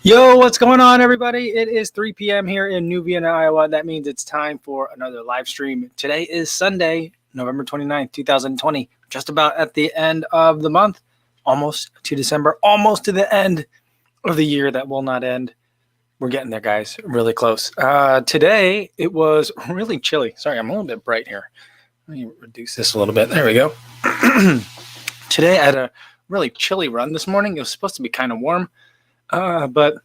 Yo, what's going on, everybody? It is 3 p.m. here in New Vienna, Iowa. That means it's time for another live stream. Today is Sunday, November 29th, 2020. Just about at the end of the month, almost to December, almost to the end of the year that will not end. We're getting there, guys. Really close. Today, it was really chilly. Sorry, I'm a little bit bright here. Let me reduce this a little bit. There we go. Today, I had a really chilly run this morning. It was supposed to be kind of warm. But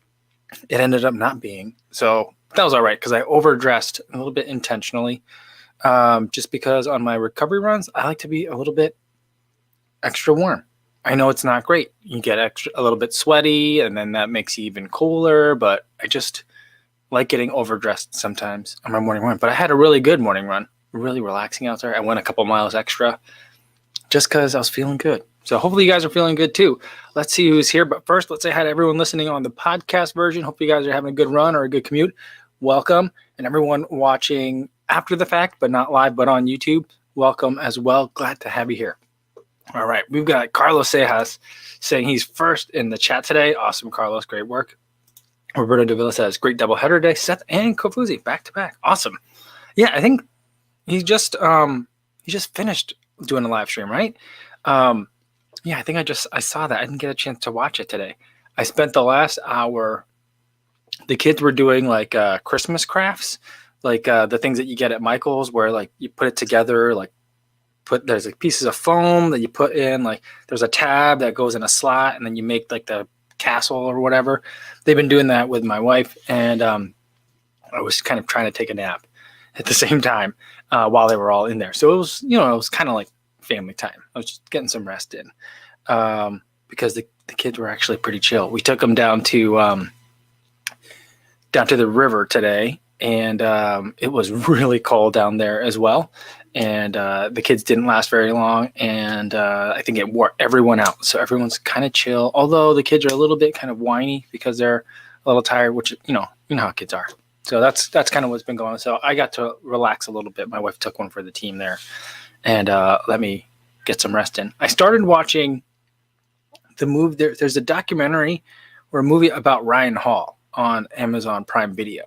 it ended up not being. So that was all right because I overdressed a little bit intentionally. Just because on my recovery runs, I like to be a little bit extra warm. I know it's not great. You get a little bit sweaty, and then that makes you even cooler. But I just like getting overdressed sometimes on my morning run. But I had a really good morning run, really relaxing out there. I went a couple miles extra just because I was feeling good. So hopefully you guys are feeling good too. Let's see who's here. But first, let's say hi to everyone listening on the podcast version. Hope you guys are having a good run or a good commute. Welcome. And everyone watching after the fact, but not live, but on YouTube, welcome as well. Glad to have you here. All right. We've got Carlos Cejas saying he's first in the chat today. Awesome, Carlos. Great work. Roberto Davila says, great doubleheader day. Seth and Kofuzi back to back. Awesome. Yeah, I think he just finished doing a live stream, right? Yeah, I think I saw that. I didn't get a chance to watch it today. I spent the last hour, the kids were doing like Christmas crafts, like the things that you get at Michael's where like you put it together, like there's like pieces of foam that you put in, like there's a tab that goes in a slot and then you make like the castle or whatever. They've been doing that with my wife, and I was kind of trying to take a nap at the same time while they were all in there. So it was kind of like family time. I was just getting some rest in because the kids were actually pretty chill. We took them down to the river today, and it was really cold down there as well. And the kids didn't last very long, and I think it wore everyone out. So everyone's kind of chill, although the kids are a little bit kind of whiny because they're a little tired, which you know how kids are. So that's kind of what's been going on. So I got to relax a little bit. My wife took one for the team there, and let me get some rest in. I started watching the movie. There's a documentary or a movie about Ryan Hall on Amazon Prime Video,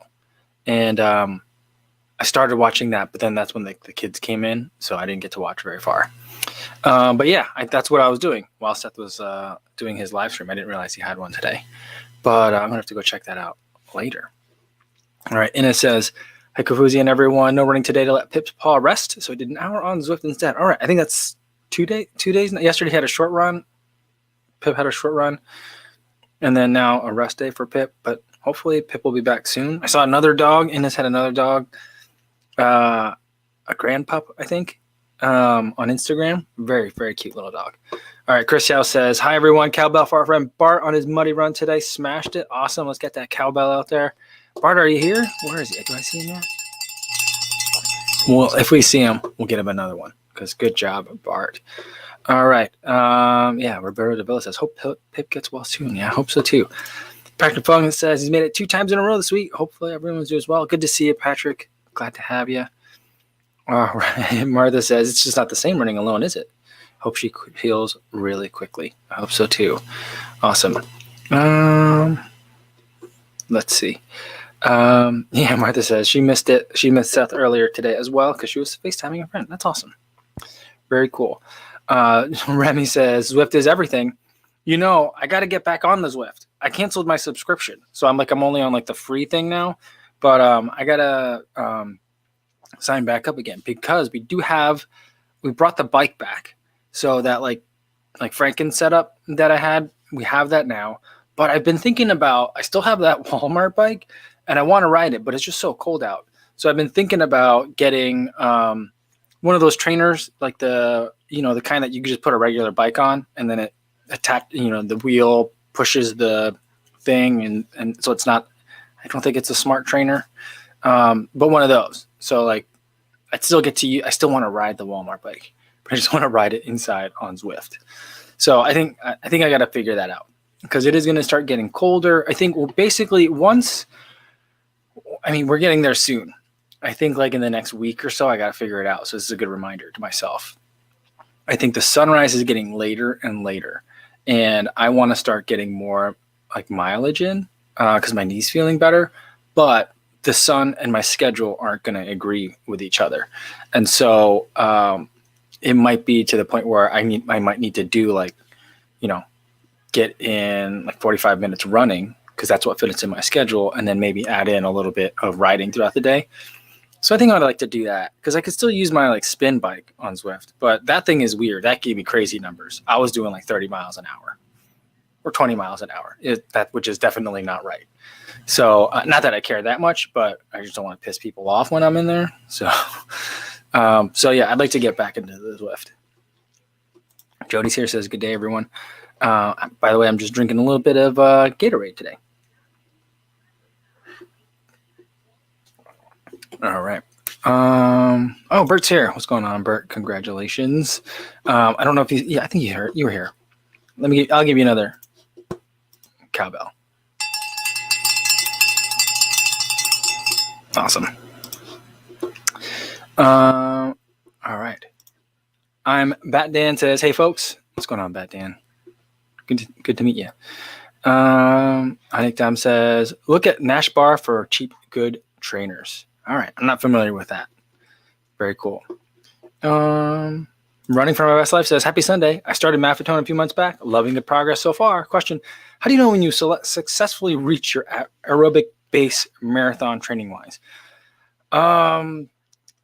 and I started watching that, but then that's when the kids came in, so I didn't get to watch very far. But yeah, that's what I was doing while Seth was doing his live stream. I didn't realize he had one today, but I'm gonna have to go check that out later. All right, and it says, hi, Kofuzi and everyone. No running today to let Pip's paw rest, so I did an hour on Zwift instead. All right, I think that's 2 days. Yesterday he had a short run. Pip had a short run, and then now a rest day for Pip. But hopefully Pip will be back soon. I saw another dog. Innes had another dog, a grand pup, I think, on Instagram. Very, very cute little dog. All right, Chris Yao says, hi, everyone. Cowbell for our friend Bart on his muddy run today. Smashed it. Awesome. Let's get that cowbell out there. Bart, are you here? Where is he? Do I see him yet? Well, if we see him, we'll get him another one because good job, Bart. All right. Yeah, Roberto Davila says, hope Pip gets well soon. Yeah, I hope so too. Patrick Fung says he's made it 2 times in a row this week. Hopefully everyone's doing well. Good to see you, Patrick. Glad to have you. All right. Martha says it's just not the same running alone, is it? Hope she heals really quickly. I hope so too. Awesome. Let's see. Yeah, Martha says she missed it. She missed Seth earlier today as well because she was FaceTiming a friend. That's awesome. Very cool. Remy says Zwift is everything. I got to get back on the Zwift. I canceled my subscription, so I'm only on like the free thing now. But I gotta sign back up again because we brought the bike back, so that like Franken's setup that I had, we have that now. But I've been thinking about, I still have that Walmart bike and I want to ride it, but it's just so cold out. So I've been thinking about getting one of those trainers, like the kind that you can just put a regular bike on and then it the wheel pushes the thing and so it's not, I don't think it's a smart trainer, but one of those. So like I still want to ride the Walmart bike, but I just want to ride it inside on Zwift. So I think I got to figure that out because it is going to start getting colder. I think we're getting there soon. I think like in the next week or so, I got to figure it out. So this is a good reminder to myself. I think the sunrise is getting later and later, and I want to start getting more like mileage in because my knee's feeling better, but the sun and my schedule aren't going to agree with each other. And so it might be to the point where I might need to do like, get in like 45 minutes running because that's what fits in my schedule. And then maybe add in a little bit of riding throughout the day. So I think I'd like to do that because I could still use my like spin bike on Zwift, but that thing is weird. That gave me crazy numbers. I was doing like 30 miles an hour or 20 miles an hour, which is definitely not right. So not that I care that much, but I just don't want to piss people off when I'm in there. So, yeah, I'd like to get back into the Zwift. Jody's here, says, good day, everyone. By the way, I'm just drinking a little bit of Gatorade today. All right. Oh, Bert's here. What's going on, Bert? Congratulations. I don't know if I think you were here. I'll give you another cowbell. Awesome. All right. Bat Dan says, hey folks. What's going on, Bat Dan? Good to meet you. I think Tom says, look at Nash Bar for cheap, good trainers. All right. I'm not familiar with that. Very cool. Running for My Best Life says, happy Sunday. I started Maffetone a few months back. Loving the progress so far. Question, how do you know when you successfully reach your aerobic base marathon training wise? I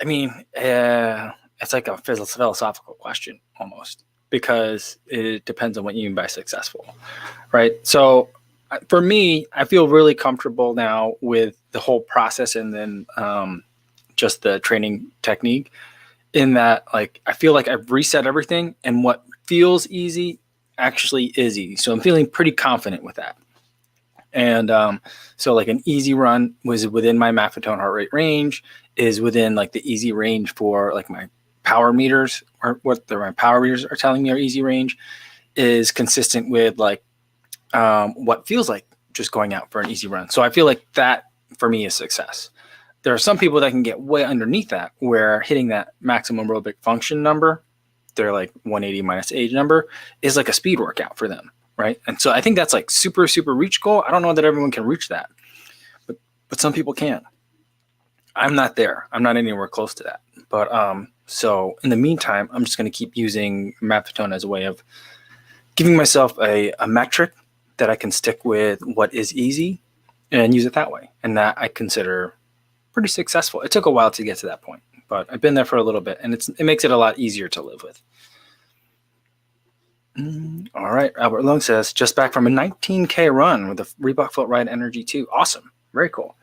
mean, it's like a philosophical question almost, because it depends on what you mean by successful, right? So for me, I feel really comfortable now with the whole process and then just the training technique, in that like I feel like I've reset everything and what feels easy actually is easy. So I'm feeling pretty confident with that. And so like an easy run was within my Maffetone heart rate range, is within like the easy range for like my power meters, or what my power meters are telling me are easy range, is consistent with like what feels like just going out for an easy run. So I feel like that for me is success. There are some people that can get way underneath that, where hitting that maximum aerobic function number, they're like 180 minus age number, is like a speed workout for them. Right. And so I think that's like super, super reach goal. I don't know that everyone can reach that, but some people can. I'm not there. I'm not anywhere close to that. But so in the meantime, I'm just going to keep using Maffetone as a way of giving myself a metric that I can stick with what is easy and use it that way. And that I consider pretty successful. It took a while to get to that point, but I've been there for a little bit, and it makes it a lot easier to live with. All right. Albert Long says, just back from a 19K run with the Reebok Float Ride Energy 2. Awesome. Very cool.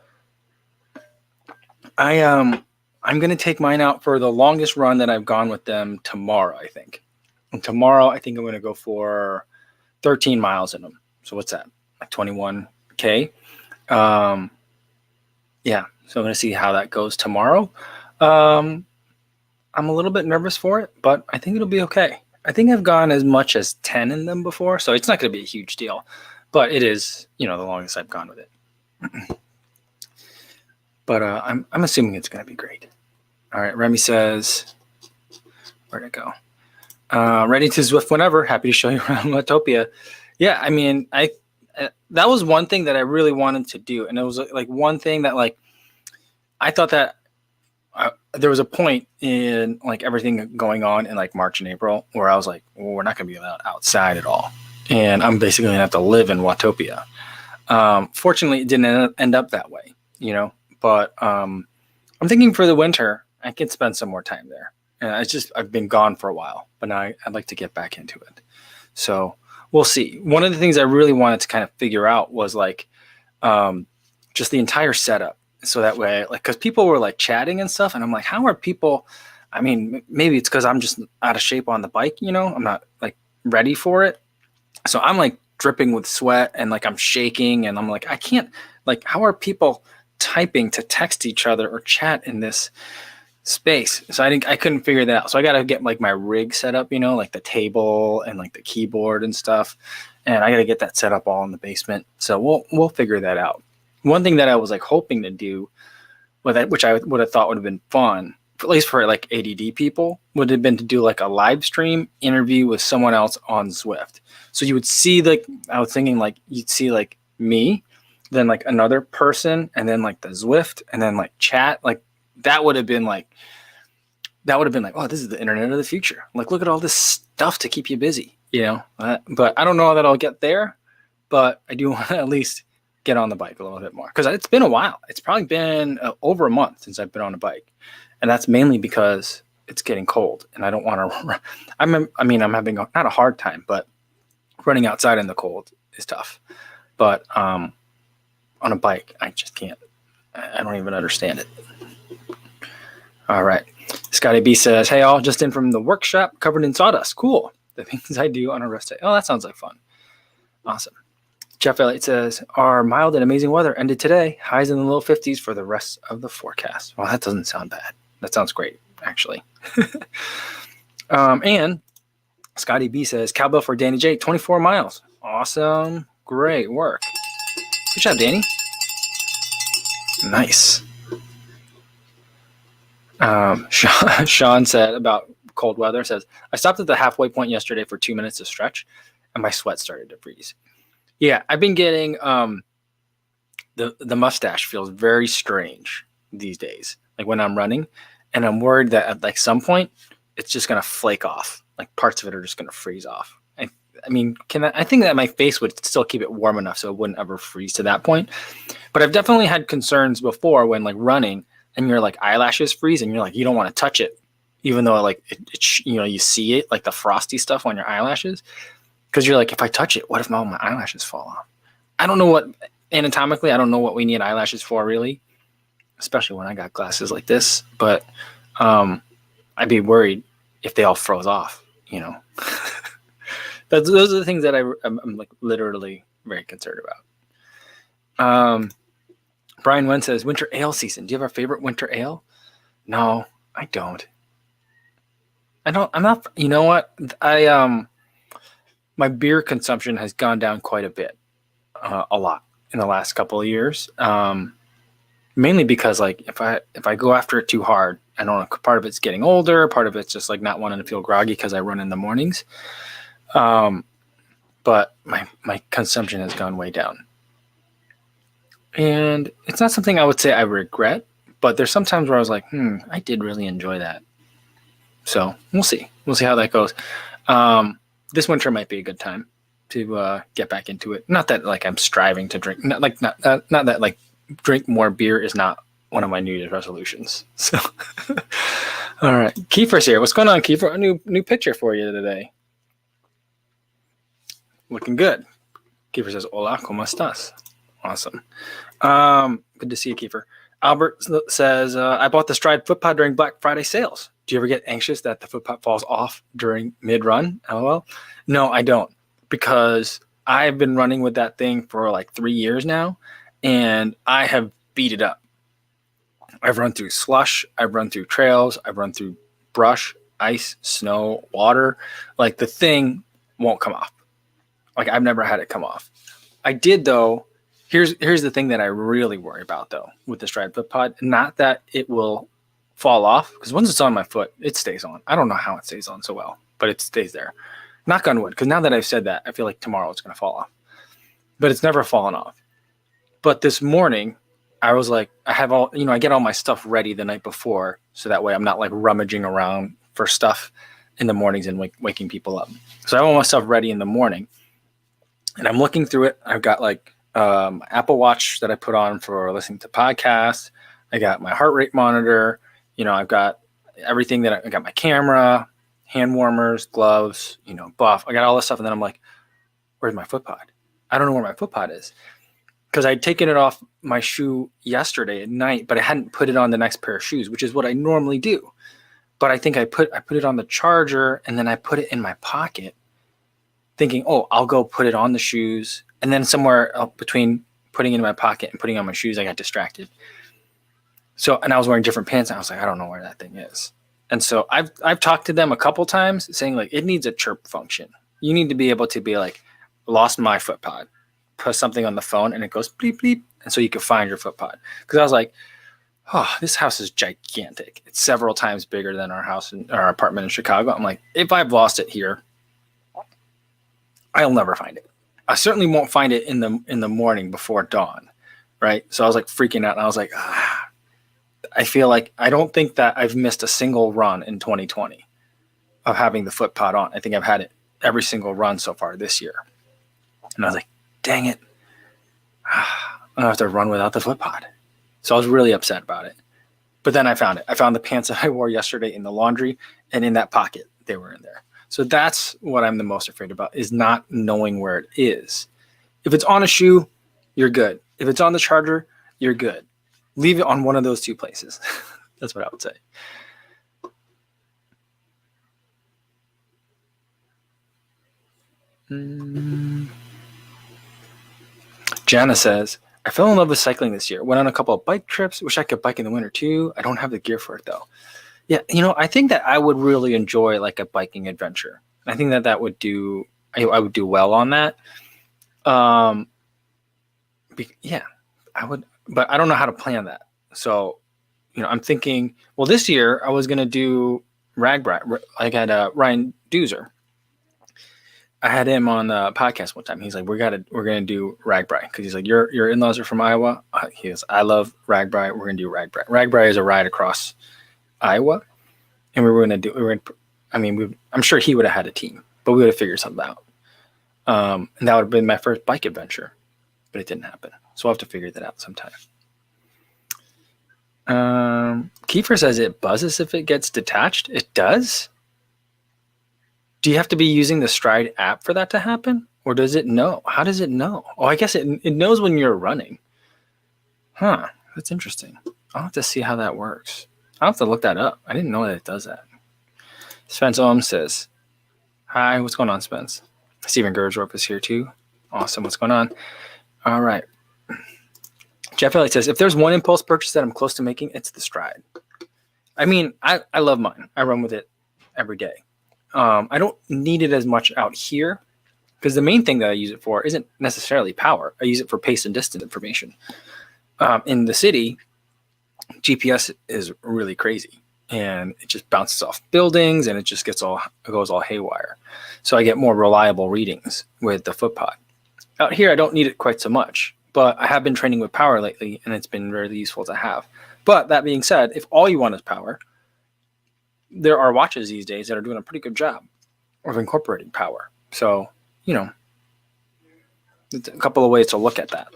I'm going to take mine out for the longest run that I've gone with them tomorrow, I think. And tomorrow, I think I'm going to go for 13 miles in them. So what's that? Like 21K. Yeah. So I'm going to see how that goes tomorrow. I'm a little bit nervous for it, but I think it'll be okay. I think I've gone as much as 10 in them before, so it's not going to be a huge deal, but it is, the longest I've gone with it. But I'm assuming it's going to be great. All right, Remy says, where'd it go? Ready to Zwift whenever. Happy to show you around Watopia. Yeah, I mean, that was one thing that I really wanted to do, and it was like one thing that like I thought that there was a point in like everything going on in like March and April where I was like, well, we're not going to be allowed outside at all. And I'm basically going to have to live in Watopia. Fortunately, it didn't end up that way, but I'm thinking for the winter, I can spend some more time there. And I've been gone for a while, but now I'd like to get back into it. So we'll see. One of the things I really wanted to kind of figure out was like just the entire setup. So that way, like, because people were like chatting and stuff, and I'm like, how are people? I mean, maybe it's because I'm just out of shape on the bike, I'm not like ready for it. So I'm like dripping with sweat and like I'm shaking, and I'm like, I can't, like, how are people typing to text each other or chat in this space? So I couldn't figure that out. So I got to get like my rig set up, like the table and like the keyboard and stuff, and I got to get that set up all in the basement. So we'll figure that out. One thing that I was like hoping to do, which I would have thought would have been fun, at least for like ADD people, would have been to do like a live stream interview with someone else on Zwift. So you would see like, I was thinking like you'd see like me, then like another person, and then like the Zwift, and then like chat. Like that would have been like, oh, this is the internet of the future. Like, look at all this stuff to keep you busy, but I don't know that I'll get there, but I do want to at least get on the bike a little bit more, because it's been a while. It's probably been over a month since I've been on a bike. And that's mainly because it's getting cold and I don't want to, I'm having not a hard time, but running outside in the cold is tough. But on a bike, I just can't. I don't even understand it. All right. Scotty B says, hey, all, just in from the workshop covered in sawdust. Cool. The things I do on a rest day. Oh, that sounds like fun. Awesome. Jeff Elliott says, our mild and amazing weather ended today. Highs in the low 50s for the rest of the forecast. Well, that doesn't sound bad. That sounds great, actually. And Scotty B says, cowbell for Danny J, 24 miles. Awesome. Great work. Good job, Danny. Nice. Sean said about cold weather, says, I stopped at the halfway point yesterday for 2 minutes to stretch, and my sweat started to freeze. Yeah, I've been getting the mustache feels very strange these days. Like when I'm running, and I'm worried that at like some point it's just gonna flake off. Like parts of it are just gonna freeze off. I think that my face would still keep it warm enough so it wouldn't ever freeze to that point. But I've definitely had concerns before when like running and your like eyelashes freeze and you're like, you don't want to touch it, even though like you see it, like the frosty stuff on your eyelashes, because you're like, if I touch it, what if all my eyelashes fall off? I don't know what anatomically, I don't know what we need eyelashes for really, especially when I got glasses like this. But I'd be worried if they all froze off. Those are the things that I'm like literally very concerned about. Brian Wen says, winter ale season. Do you have a favorite winter ale? No, I don't. I'm not, you know what? My beer consumption has gone down quite a bit, a lot in the last couple of years. Mainly because like, if I go after it too hard, I don't know, part of it's getting older, part of it's just like not wanting to feel groggy because I run in the mornings. But my consumption has gone way down. And it's not something I would say I regret, but there's some times where I was like, I did really enjoy that. So we'll see. We'll see how that goes. This winter might be a good time to get back into it. Not that like I'm striving to drink, not that like drink more beer is not one of my New Year's resolutions. So, all right. Kiefer's here. What's going on, Kiefer? A new picture for you today. Looking good. Kiefer says, hola, ¿cómo estás? Awesome. Good to see you, Kiefer. Albert says, I bought the Stride footpod during Black Friday sales. Do you ever get anxious that the footpod falls off during mid-run? LOL. No, I don't, because I've been running with that thing for like 3 years now, and I have beat it up. I've run through slush. I've run through trails. I've run through brush, ice, snow, water. Like the thing won't come off. Like I've never had it come off. I did though. Here's the thing that I really worry about though with the Stride footpod. Not that it will fall off, because once it's on my foot, it stays on. I don't know how it stays on so well, but it stays there. Knock on wood, because now that I've said that, I feel like tomorrow it's going to fall off. But it's never fallen off. But this morning, I was like, I get all my stuff ready the night before, so that way I'm not like rummaging around for stuff in the mornings and waking people up. So I have all my stuff ready in the morning, and I'm looking through it. I've got like Apple Watch that I put on for listening to podcasts. I got my heart rate monitor. I've got everything that I got, my camera, hand warmers, gloves, buff. I got all this stuff. And then I'm like, where's my footpod? I don't know where my footpod is, because I'd taken it off my shoe yesterday at night, but I hadn't put it on the next pair of shoes, which is what I normally do. But I think I put it on the charger, and then I put it in my pocket thinking, oh, I'll go put it on the shoes. And then somewhere between putting it in my pocket and putting on my shoes, I got distracted. So, and I was wearing different pants, and I was like, I don't know where that thing is. And so I've talked to them a couple times saying like, it needs a chirp function. You need to be able to be like, lost my footpod, put something on the phone and it goes bleep, bleep. And so you can find your footpod. Because I was like, Oh, this house is gigantic. It's several times bigger than our apartment in Chicago. I'm like, if I've lost it here, I'll never find it. I certainly won't find it in the morning before dawn, right? So I was like freaking out, and I was like, I feel like I don't think that I've missed a single run in 2020 of having the foot pod on. I think I've had it every single run so far this year, and I was like, dang it, I don't have to run without the foot pod. So I was really upset about it. But then I found it. I found the pants that I wore yesterday in the laundry, and in that pocket, they were in there. So that's what I'm the most afraid about, is not knowing where it is. If it's on a shoe, you're good. If it's on the charger, you're good. Leave it on one of those two places. That's what I would say. Jana says, I fell in love with cycling this year. Went on a couple of bike trips. Wish I could bike in the winter too. I don't have the gear for it though. Yeah, I think that I would really enjoy like a biking adventure. I think that would do. I would do well on that. Yeah, I would, but I don't know how to plan that. So, I'm thinking. Well, this year I was gonna do Ragbri. I had Ryan Doozer. I had him on the podcast one time. He's like, we're gonna do Ragbri, because he's like, your in-laws are from Iowa. He goes, I love Ragbri. We're gonna do Ragbri. Ragbri is a ride across Iowa, and I'm sure he would have had a team, but we would have figured something out. And that would have been my first bike adventure, but it didn't happen. So I'll have to figure that out sometime. Kiefer says it buzzes if it gets detached. It does. Do you have to be using the Stride app for that to happen? Or does it know? How does it know? Oh, I guess it knows when you're running. Huh. That's interesting. I'll have to see how that works. I'll have to look that up. I didn't know that it does that. Spence Ohm says, hi, what's going on, Spence? Stephen Gersdorf is here too. Awesome. What's going on? All right. Jeff Elliott says, if there's one impulse purchase that I'm close to making, it's the Stride. I mean, I love mine. I run with it every day. I don't need it as much out here, because the main thing that I use it for isn't necessarily power. I use it for pace and distance information. In the city, GPS is really crazy, and it just bounces off buildings, and it just goes all haywire. So I get more reliable readings with the FootPod. Out here, I don't need it quite so much, but I have been training with power lately, and it's been really useful to have. But that being said, if all you want is power, there are watches these days that are doing a pretty good job of incorporating power. So, it's a couple of ways to look at that,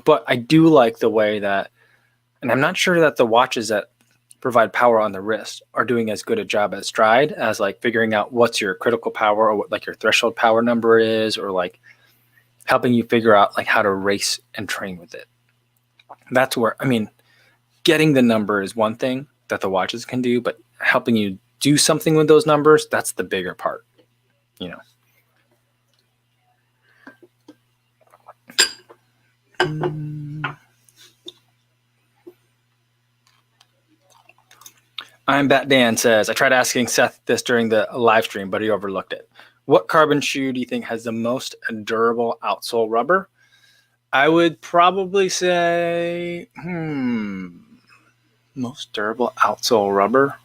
but I do like the way that, and I'm not sure that the watches that provide power on the wrist are doing as good a job as Stride, as like figuring out what's your critical power, or what like your threshold power number is, or like helping you figure out like how to race and train with it. That's where, getting the number is one thing that the watches can do, but helping you do something with those numbers, that's the bigger part, I'm Bat Dan says, I tried asking Seth this during the live stream, but he overlooked it. What carbon shoe do you think has the most durable outsole rubber? I would probably say, most durable outsole rubber.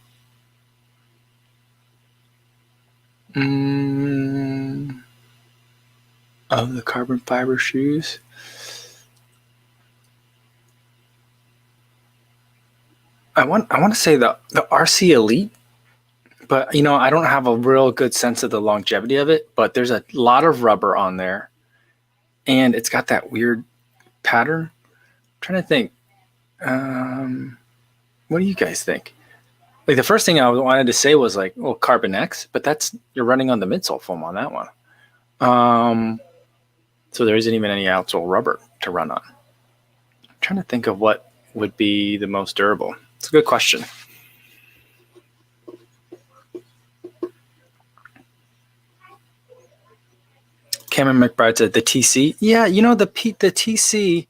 Of the carbon fiber shoes. I want to say the RC Elite, but I don't have a real good sense of the longevity of it, but there's a lot of rubber on there, and it's got that weird pattern. I'm trying to think. What do you guys think? Like the first thing I wanted to say was like, well, Carbon X, but you're running on the midsole foam on that one. So there isn't even any outsole rubber to run on. I'm trying to think of what would be the most durable. It's a good question. Cameron McBride said the TC. Yeah, the TC,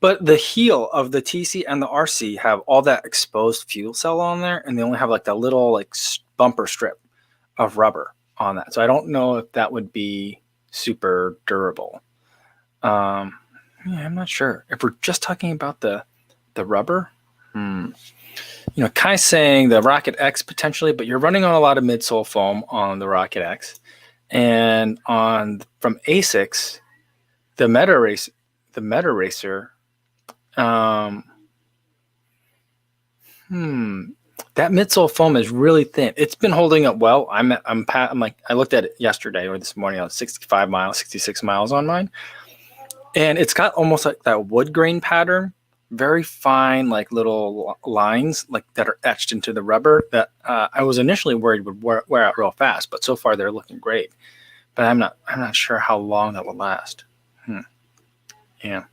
but the heel of the TC and the RC have all that exposed fuel cell on there, and they only have like that little like bumper strip of rubber on that. So I don't know if that would be super durable. I'm not sure. If we're just talking about the rubber, Kai's saying the Rocket X potentially, but you're running on a lot of midsole foam on the Rocket X, and from Asics, the Meta Racer. That midsole foam is really thin. It's been holding up well. I'm like, I looked at it yesterday or this morning. I was 65 miles, 66 miles on mine, and it's got almost like that wood grain pattern. Very fine, like little lines like that are etched into the rubber that I was initially worried would wear out real fast, but so far they're looking great. But I'm not sure how long that will last. Yeah.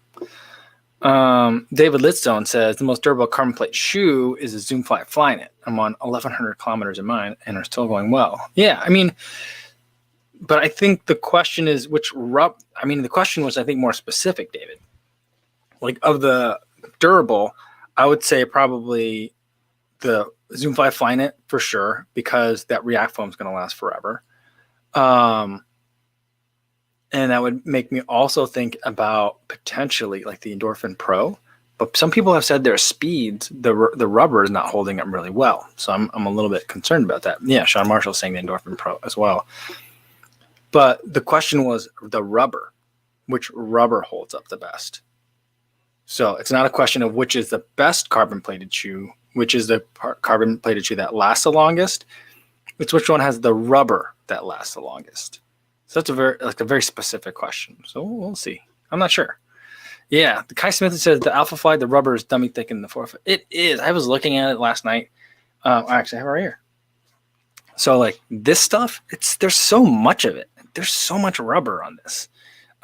David Litstone says the most durable carbon plate shoe is a Zoom Fly Flyknit. I'm on 1,100 kilometers in mine and are still going well. Yeah, I mean, but I think the question is the question was, I think, more specific, David. Like, of the durable, I would say probably the Zoom Fly Flyknit for sure, because that React foam is going to last forever. And that would make me also think about potentially like the Endorphin Pro. But some people have said their speeds, the rubber is not holding up really well. So I'm a little bit concerned about that. Yeah, Sean Marshall's saying the Endorphin Pro as well. But the question was the rubber. Which rubber holds up the best? So it's not a question of which is the best carbon-plated shoe, which is the carbon-plated shoe that lasts the longest. It's which one has the rubber that lasts the longest. So that's a very specific question. So we'll see. I'm not sure. Yeah, the Kai Smith says the Alpha Fly, the rubber is dummy thick in the forefoot. It is. I was looking at it last night. I actually have it right here. So like this stuff, there's so much of it. There's so much rubber on this.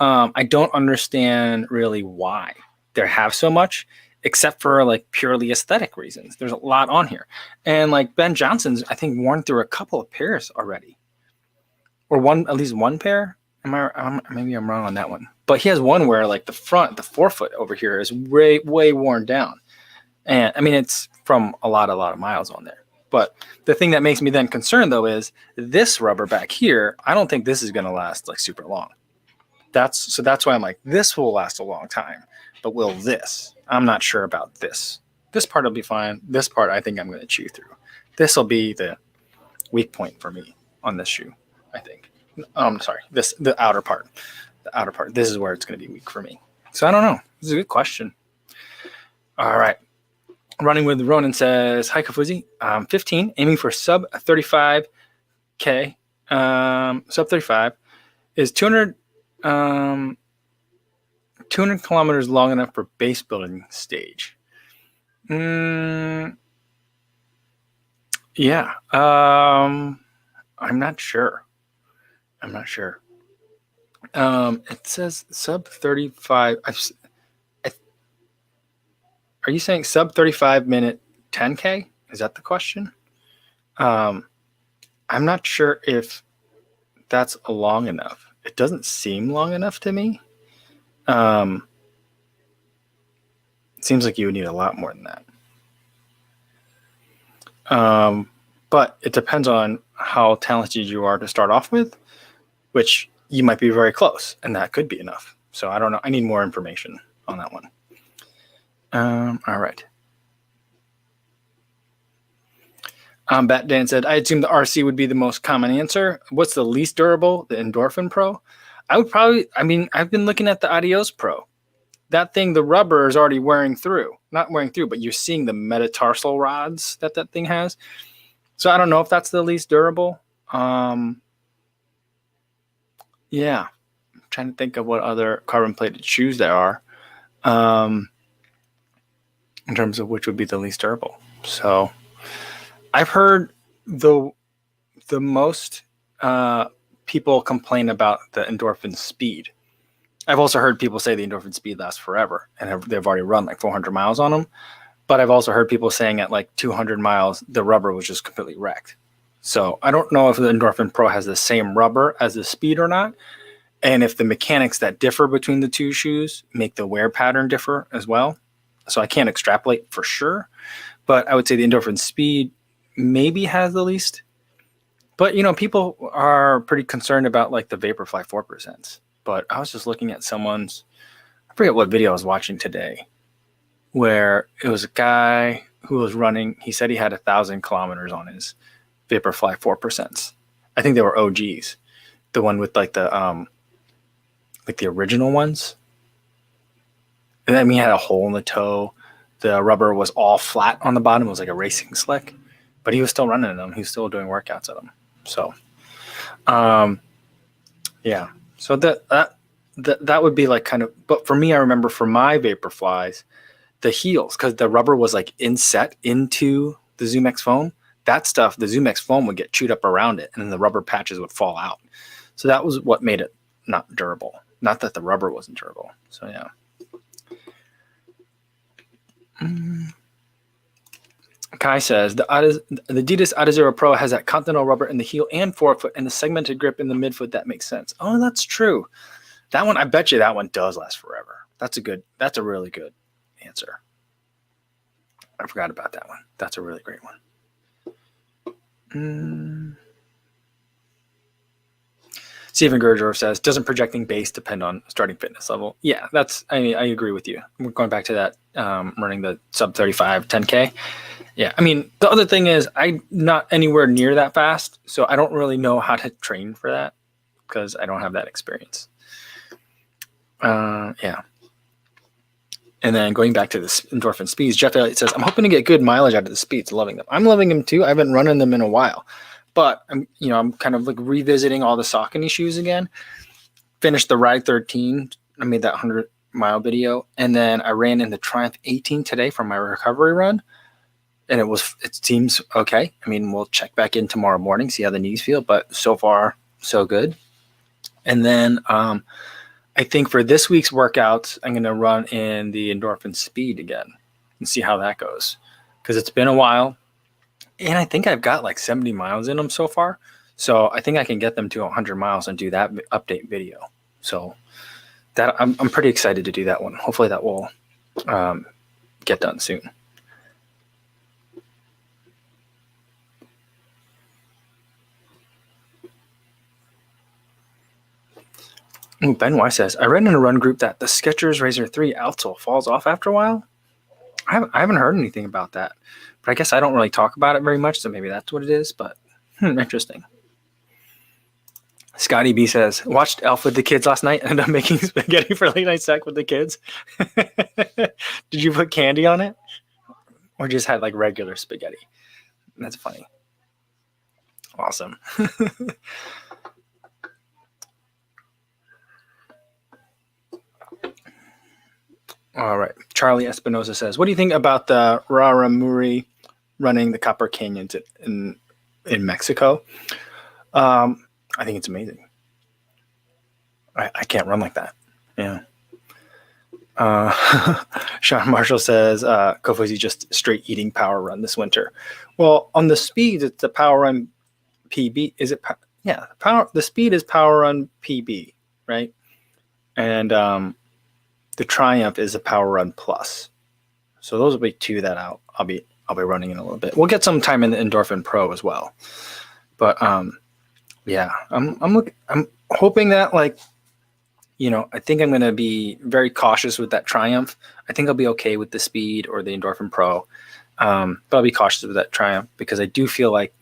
I don't understand really why there have so much, except for like purely aesthetic reasons. There's a lot on here, and like Ben Johnson's, I think, worn through a couple of pairs already. Or at least one pair. Maybe I'm wrong on that one. But he has one where like the forefoot over here is way worn down. And I mean, it's from a lot of miles on there. But the thing that makes me then concerned though is this rubber back here. I don't think this is going to last like super long. That's why I'm like, this will last a long time. But will this? I'm not sure about this. This part will be fine. This part I think I'm going to chew through. This will be the weak point for me on this shoe, I think. Sorry, the outer part. The outer part. This is where it's going to be weak for me. So I don't know. This is a good question. All right. Running with Ronan says, hi, Kofuzi. 15, aiming for sub 35K. Sub 35 is 200 kilometers long enough for base building stage. Yeah. I'm not sure. It says sub 35. Are you saying sub 35 minute 10K? Is that the question? I'm not sure if that's long enough. It doesn't seem long enough to me. It seems like you would need a lot more than that. But it depends on how talented you are to start off with, which you might be very close, and that could be enough. So I don't know. I need more information on that one. All right. Bat Dan said, I assume the RC would be the most common answer. What's the least durable? The Endorphin Pro? I've been looking at the Adios Pro. That thing, the rubber is already not wearing through, but you're seeing the metatarsal rods that thing has. So I don't know if that's the least durable. Yeah, I'm trying to think of what other carbon-plated shoes there are in terms of which would be the least durable. So I've heard the most people complain about the Endorphin Speed. I've also heard people say the Endorphin Speed lasts forever, and they've already run like 400 miles on them. But I've also heard people saying at like 200 miles, the rubber was just completely wrecked. So I don't know if the Endorphin Pro has the same rubber as the Speed or not, and if the mechanics that differ between the two shoes make the wear pattern differ as well. So I can't extrapolate for sure, but I would say the Endorphin Speed maybe has the least. But, people are pretty concerned about like the Vaporfly 4%. But I was just looking at I forget what video I was watching today, where it was a guy, who was running, he said he had 1,000 kilometers on his Vaporfly 4%. I think they were OGs, the one with like the original ones. And then he had a hole in the toe. The rubber was all flat on the bottom. It was like a racing slick, but he was still running them. He was still doing workouts at them. So, yeah. So that would be like kind of. But for me, I remember for my Vaporflies, the heels, because the rubber was like inset into the ZoomX foam. That stuff, the ZoomX foam would get chewed up around it, and then the rubber patches would fall out. So that was what made it not durable. Not that the rubber wasn't durable. So yeah. Kai says the Adidas Adizero Pro has that continental rubber in the heel and forefoot and the segmented grip in the midfoot. That makes sense. Oh, that's true. That one, I bet you that one does last forever. That's a really good answer. I forgot about that one. That's a really great one. Stephen Gurdjieff says, doesn't projecting base depend on starting fitness level? Yeah, I agree with you. We're going back to that, running the sub 35 10K. Yeah, I mean, the other thing is I'm not anywhere near that fast, so I don't really know how to train for that because I don't have that experience. Yeah. And then going back to the endorphin speeds, Jeff Elliott says, I'm hoping to get good mileage out of the speeds. Loving them. I'm loving them too. I haven't run in them in a while, but I'm kind of like revisiting all the Saucony shoes again. Finished the Ride 13. I made that 100-mile video. And then I ran in the Triumph 18 today for my recovery run. And it seems okay. I mean, we'll check back in tomorrow morning, see how the knees feel, but so far so good. And then, I think for this week's workouts, I'm going to run in the endorphin speed again and see how that goes. Because it's been a while. And I think I've got like 70 miles in them so far. So I think I can get them to 100 miles and do that update video. So that I'm pretty excited to do that one. Hopefully that will get done soon. Ooh, Ben Y says, I read in a run group that the Skechers Razor 3 outsole falls off after a while. I haven't heard anything about that, but I guess I don't really talk about it very much, so maybe that's what it is, but interesting. Scotty B says, watched Elf with the kids last night and ended up making spaghetti for late night snack with the kids. Did you put candy on it? Or just had like regular spaghetti? That's funny. Awesome. All right. Charlie Espinosa says, what do you think about the Raramuri running the Copper Canyons in Mexico? I think it's amazing. I can't run like that. Yeah. Sean Marshall says, Kofuzi just straight eating power run this winter. Well, on the speed, it's the power run PB. Is it? Yeah. The speed is power run PB, right? And, the Triumph is a Power Run Plus. So those will be two that I'll be running in a little bit. We'll get some time in the Endorphin Pro as well. But yeah, I'm hoping that I think I'm going to be very cautious with that Triumph. I think I'll be okay with the Speed or the Endorphin Pro. But I'll be cautious with that Triumph because I do feel like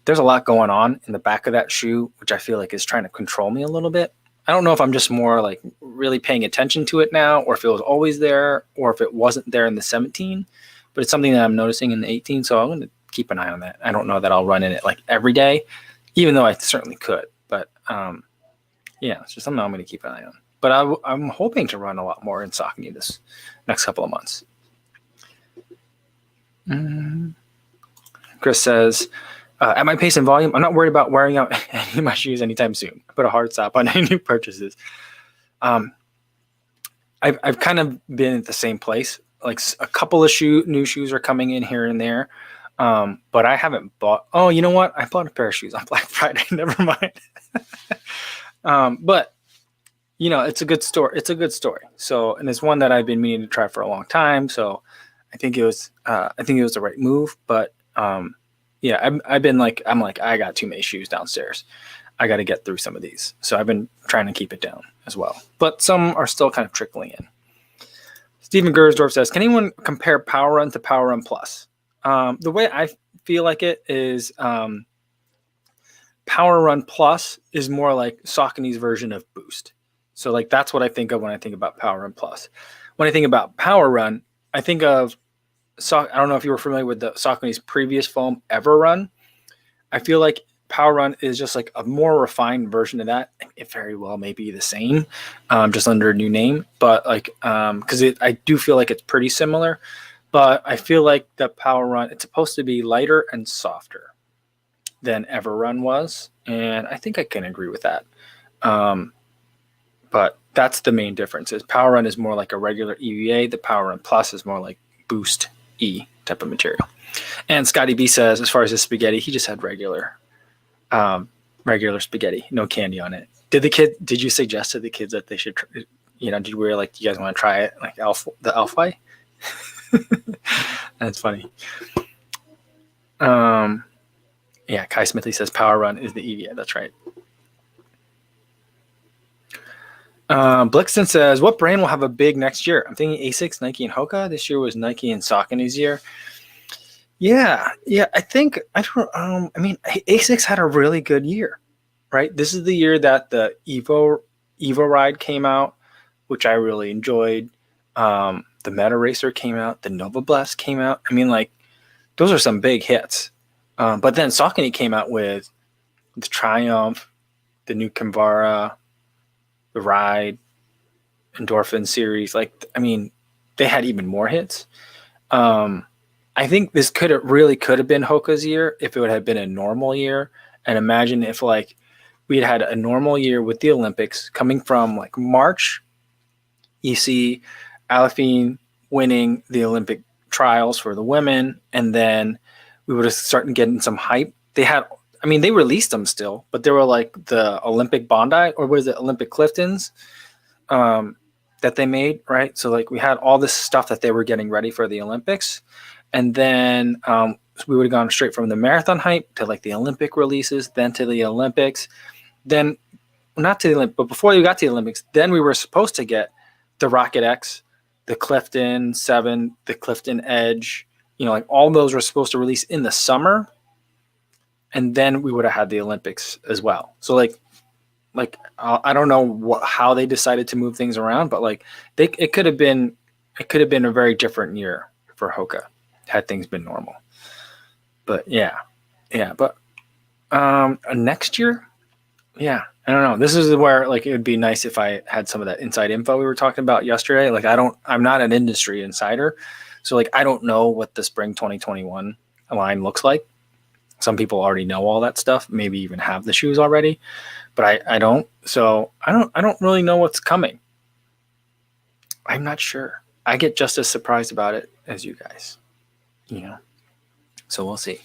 there's a lot going on in the back of that shoe, which I feel like is trying to control me a little bit. I don't know if I'm just more like really paying attention to it now, or if it was always there, or if it wasn't there in the 17, but it's something that I'm noticing in the 18. So I'm going to keep an eye on that. I don't know that I'll run in it like every day, even though I certainly could, but yeah, it's just something I'm going to keep an eye on, but I'm hoping to run a lot more in Saucony this next couple of months. Chris says, at my pace and volume, I'm not worried about wearing out any of my shoes anytime soon. I put a hard stop on any new purchases. I've kind of been at the same place. Like a couple of new shoes are coming in here and there, but I haven't bought. Oh, you know what? I bought a pair of shoes on Black Friday. Never mind. But it's a good story. It's a good story. So, and it's one that I've been meaning to try for a long time. So, I think it was the right move. But yeah, I'm like, I got too many shoes downstairs. I got to get through some of these. So I've been trying to keep it down as well. But some are still kind of trickling in. Stephen Gersdorf says, can anyone compare Power Run to Power Run Plus? The way I feel like it is Power Run Plus is more like Saucony's version of Boost. So like that's what I think of when I think about Power Run Plus. When I think about Power Run, I think of I don't know if you were familiar with the Saucony's previous foam Ever Run. I feel like Power Run is just like a more refined version of that. It very well may be the same, just under a new name. But like, because I do feel like it's pretty similar. But I feel like the Power Run, it's supposed to be lighter and softer than Ever Run was, and I think I can agree with that. But that's the main difference. Is Power Run is more like a regular EVA. The Power Run Plus is more like Boost E type of material. And Scotty B says, as far as his spaghetti, he just had regular spaghetti, no candy on it. Did you suggest to the kids that they should, did you wear like, you guys want to try it, like the Elf way? That's funny. Yeah, Kai Smithley says Power Run is the EVA. That's right. Blixton says, what brand will have a big next year? I'm thinking Asics, Nike, and Hoka. This year was Nike and Saucony's year. Yeah. I mean, Asics had a really good year, right? This is the year that the Evo Ride came out, which I really enjoyed. The Meta Racer came out. The Nova Blast came out. I mean, like, those are some big hits. But then Saucony came out with the Triumph, the new Kinvara, the Ride, Endorphin series. Like, I mean, they had even more hits. I think this could have been Hoka's year if it would have been a normal year. And imagine if like we had a normal year with the Olympics coming from like March. You see Alafine winning the Olympic trials for the women, and then we would have started getting some hype. They released them still, but they were like the Olympic Bondi, or was it Olympic Cliftons that they made, right? So like we had all this stuff that they were getting ready for the Olympics. And then we would have gone straight from the marathon hype to like the Olympic releases, then to the Olympics, then not to the Olympics, but before you got to the Olympics, then we were supposed to get the Rocket X, the Clifton 7, the Clifton Edge, like all those were supposed to release in the summer. And then we would have had the Olympics as well. So like I don't know how they decided to move things around, but like it could have been a very different year for Hoka had things been normal. But but next year, I don't know. This is where like it would be nice if I had some of that inside info we were talking about yesterday. Like I'm not an industry insider, so like I don't know what the spring 2021 line looks like. Some people already know all that stuff, maybe even have the shoes already, but I don't. So I don't really know what's coming. I'm not sure. I get just as surprised about it as you guys. So we'll see.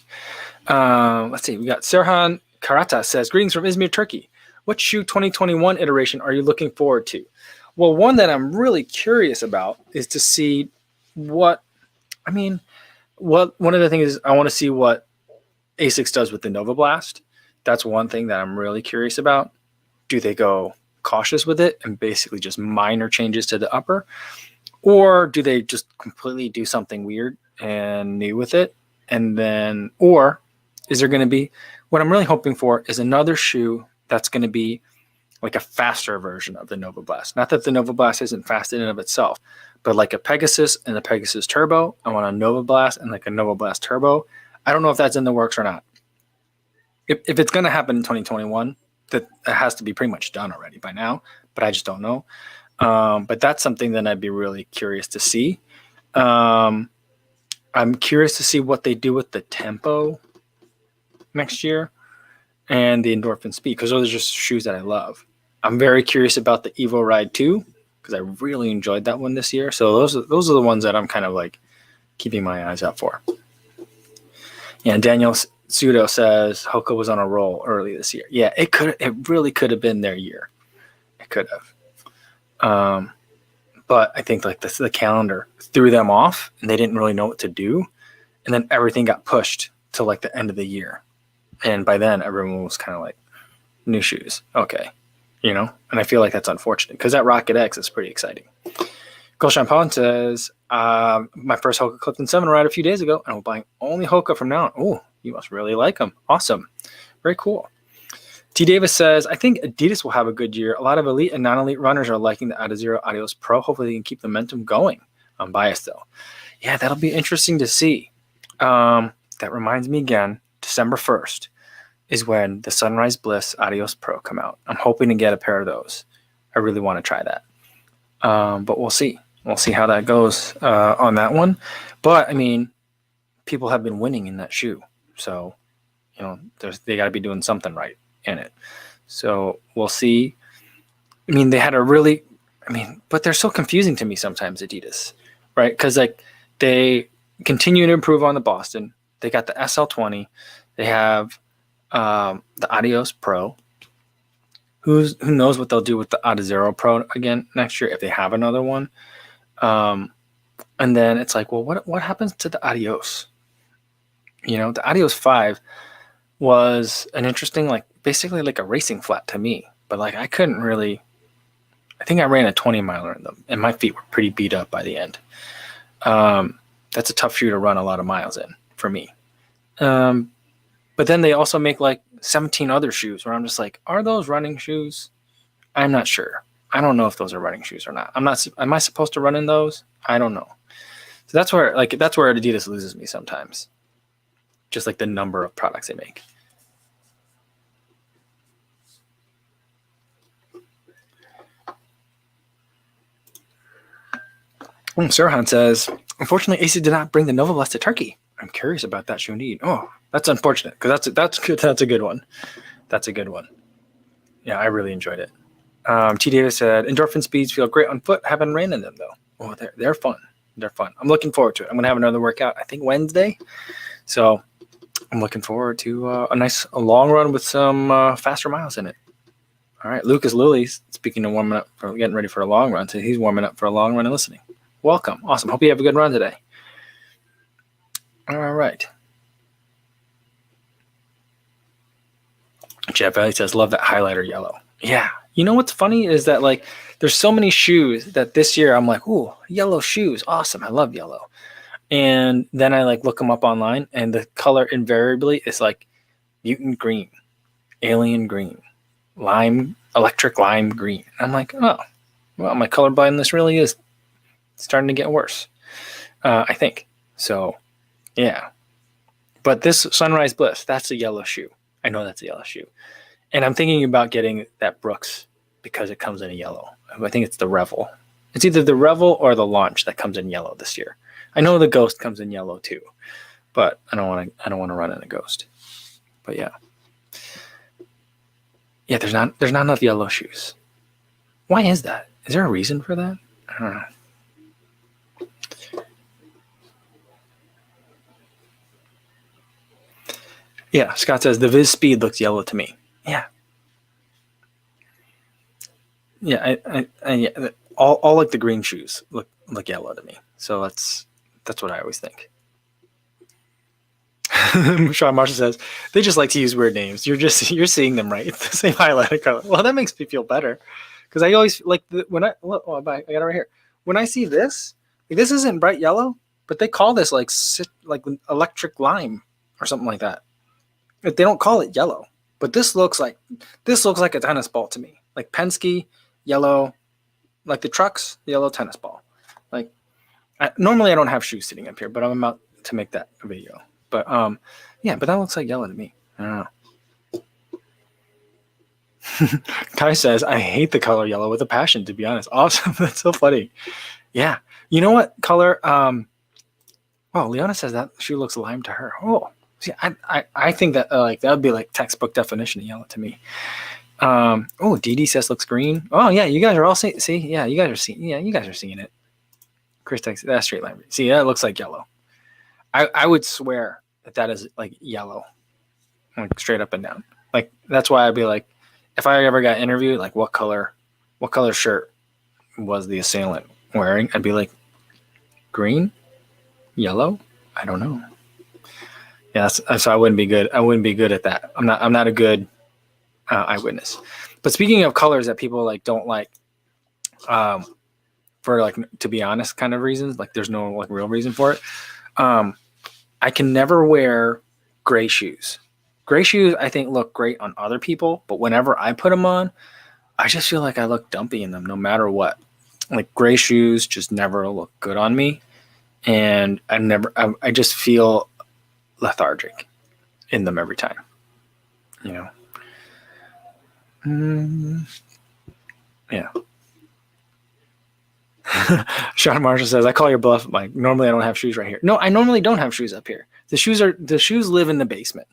Let's see. We got Serhan Karata says, greetings from Izmir, Turkey. What shoe 2021 iteration are you looking forward to? Well, one that I'm really curious about is to see one of the things is I want to see what Asics does with the Nova Blast. That's one thing that I'm really curious about. Do they go cautious with it and basically just minor changes to the upper? Or do they just completely do something weird and new with it? And then, or is there going to be, what I'm really hoping for is another shoe that's going to be like a faster version of the Nova Blast. Not that the Nova Blast isn't fast in and of itself, but like a Pegasus and a Pegasus Turbo. I want a Nova Blast and like a Nova Blast Turbo. I don't know if that's in the works or not. If it's going to happen in 2021, that has to be pretty much done already by now, but I just don't know. But that's something that I'd be really curious to see. I'm curious to see what they do with the tempo next year and the Endorphin Speed, because those are just shoes that I love. I'm very curious about the Evo Ride 2 because I really enjoyed that one this year. So those are the ones that I'm kind of like keeping my eyes out for. Yeah, and Daniel Sudo says Hoka was on a roll early this year. Yeah, it really could have been their year. It could have. But I think like the calendar threw them off and they didn't really know what to do. And then everything got pushed to like the end of the year. And by then everyone was kind of like, new shoes. Okay. And I feel like that's unfortunate because that Rocket X is pretty exciting. Cole Champagne says, my first Hoka Clifton 7 ride a few days ago, and I'm buying only Hoka from now on. Oh, you must really like them. Awesome. Very cool. T. Davis says, I think Adidas will have a good year. A lot of elite and non-elite runners are liking the Adizero Adios Pro. Hopefully they can keep the momentum going. I'm biased, though. Yeah, that'll be interesting to see. That reminds me again, December 1st is when the Sunrise Bliss Adios Pro come out. I'm hoping to get a pair of those. I really want to try that. But we'll see. We'll see how that goes on that one. But, I mean, people have been winning in that shoe. So, you know, they got to be doing something right in it. So we'll see. I mean, but they're so confusing to me sometimes, Adidas, right? Because, like, they continue to improve on the Boston. They got the SL20. They have the Adios Pro. Who knows what they'll do with the Adizero Pro again next year if they have another one. And then it's like, well, what happens to the Adios? You know, the Adios 5 was an interesting, like, basically like a racing flat to me. But, like, I couldn't really... I think I ran a 20-miler in them, and my feet were pretty beat up by the end. That's a tough shoe to run a lot of miles in for me. But then they also make, like, 17 other shoes where I'm just like, are those running shoes? I'm not sure. I don't know if those are running shoes or not. Am I supposed to run in those? I don't know. So that's where Adidas loses me sometimes. Just like the number of products they make. Sirhan says, unfortunately, AC did not bring the Nova Blast to Turkey. I'm curious about that shoe indeed. Oh, that's unfortunate because that's good. That's a good one. That's a good one. Yeah, I really enjoyed it. T. Davis said, endorphin speeds feel great on foot. Haven't ran in them though. Oh, they're fun. They're fun. I'm looking forward to it. I'm gonna have another workout. I think Wednesday. So I'm looking forward to a long run with some faster miles in it. All right, Lucas Lilly, speaking of warming up for getting ready for a long run, so he's warming up for a long run and listening. Welcome. Awesome. Hope you have a good run today. All right. Jeff Valley says, love that highlighter yellow. Yeah. You know what's funny is that, like, there's so many shoes that this year I'm like, ooh, yellow shoes. Awesome. I love yellow. And then I, like, look them up online, and the color invariably is, like, mutant green, alien green, electric lime green. I'm like, oh, well, my color blindness really is starting to get worse, I think. So, yeah. But this Sunrise Bliss, that's a yellow shoe. I know that's a yellow shoe. And I'm thinking about getting that Brooks because it comes in a yellow. I think it's the Revel. It's either the Revel or the Launch that comes in yellow this year. I know the Ghost comes in yellow too, but I don't want to run in a Ghost. But yeah. Yeah, there's not enough yellow shoes. Why is that? Is there a reason for that? I don't know. Yeah, Scott says the Viz Speed looks yellow to me. Yeah. Yeah, I all like the green shoes look yellow to me. So that's what I always think. Sean Marshall says they just like to use weird names. You're seeing them right. It's the same highlighter color. Well, that makes me feel better because I always like I got it right here. When I see this, like, this isn't bright yellow, but they call this like electric lime or something like that. They don't call it yellow, but this looks like a tennis ball to me. Like Penske yellow, like the trucks, yellow tennis ball. Like normally I don't have shoes sitting up here, but I'm about to make that video. But yeah, but that looks like yellow to me. I don't know. Kai says, I hate the color yellow with a passion, to be honest. Awesome. That's so funny. Yeah. You know what color? Leona says that shoe looks lime to her. Oh, see, I think that that would be like textbook definition of yellow to me. DD says looks green. Oh yeah, you guys are all seeing. See, yeah, you guys are seeing. Yeah, you guys are seeing it. Chris texts that straight line. See, that looks like yellow. I would swear that is like yellow, like straight up and down. Like that's why I'd be like, if I ever got interviewed, like what color shirt was the assailant wearing? I'd be like, green, yellow. I don't know. Yeah, so I wouldn't be good. I wouldn't be good at that. I'm not a good eyewitness. But speaking of colors that people like don't like, for like, to be honest, kind of reasons. Like there's no like real reason for it. I can never wear gray shoes. Gray shoes, I think, look great on other people, but whenever I put them on, I just feel like I look dumpy in them no matter what. Like gray shoes just never look good on me. And I just feel lethargic in them every time, you know? Yeah. Sean Marshall says, I call your bluff, Mike. Normally I don't have shoes right here. No, I normally don't have shoes up here. The shoes live in the basement.